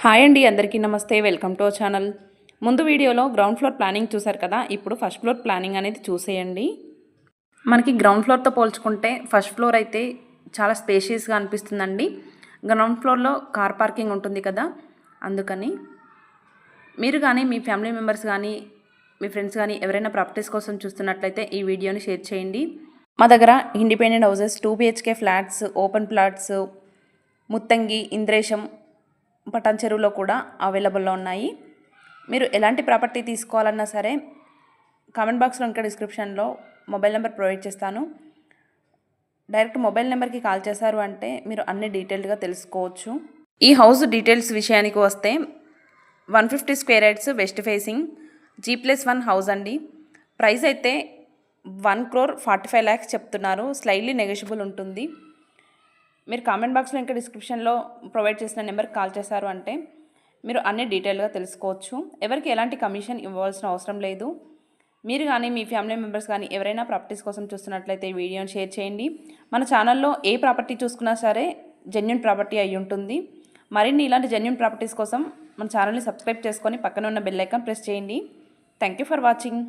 Hi అండి, అందరికీ నమస్తే. Welcome to our channel. ముందు వీడియోలో గ్రౌండ్ ఫ్లోర్ ప్లానింగ్ చూశారు కదా. ఇప్పుడు ఫస్ట్ ఫ్లోర్ ప్లానింగ్ అనేది చూసేయండి. మనకి గ్రౌండ్ ఫ్లోర్తో పోల్చుకుంటే ఫస్ట్ ఫ్లోర్ అయితే చాలా స్పేషియస్గా అనిపిస్తుందండి. గ్రౌండ్ ఫ్లోర్లో కార్ పార్కింగ్ ఉంటుంది కదా, అందుకని మీరు కానీ మీ ఫ్యామిలీ మెంబర్స్ కానీ మీ ఫ్రెండ్స్ కానీ ఎవరైనా ప్రాపర్టీస్ కోసం చూస్తున్నట్లయితే ఈ వీడియోని షేర్ చేయండి. మా దగ్గర independent houses, 2 BHK flats, open plots, Muthangi, Indresham, Patan చెరువులో కూడా అవైలబుల్లో ఉన్నాయి. మీరు ఎలాంటి ప్రాపర్టీ తీసుకోవాలన్నా సరే కామెంట్ బాక్స్లో ఇంకా డిస్క్రిప్షన్లో మొబైల్ నెంబర్ ప్రొవైడ్ చేస్తాను. డైరెక్ట్ మొబైల్ నెంబర్కి కాల్ చేశారు అంటే మీరు అన్ని డీటెయిల్డ్గా తెలుసుకోవచ్చు. ఈ హౌస్ డీటెయిల్స్ విషయానికి వస్తే 150 square yards west facing G+1 house అండి. ప్రైస్ అయితే 1,45 lakhs చెప్తున్నారు. స్లైడ్లీ నెగోషియబుల్ ఉంటుంది. మీరు కామెంట్ బాక్స్లో ఇంకా డిస్క్రిప్షన్లో ప్రొవైడ్ చేసిన నెంబర్కి కాల్ చేశారు అంటే మీరు అన్ని డీటెయిల్గా తెలుసుకోవచ్చు. ఎవరికి ఎలాంటి కమిషన్ ఇవ్వాల్సిన అవసరం లేదు. మీరు కానీ మీ ఫ్యామిలీ మెంబర్స్ కానీ ఎవరైనా ప్రాపర్టీస్ కోసం చూస్తున్నట్లయితే ఈ వీడియోని షేర్ చేయండి. మన ఛానల్లో ఏ ప్రాపర్టీ చూసుకున్నా సరే జెన్యూన్ ప్రాపర్టీ అయి ఉంటుంది. మరిన్ని ఇలాంటి జెన్యూన్ ప్రాపర్టీస్ కోసం మన ఛానల్ని సబ్స్క్రైబ్ చేసుకొని పక్కన ఉన్న బెల్ ఐకాన్ ప్రెస్ చేయండి. Thank you for watching.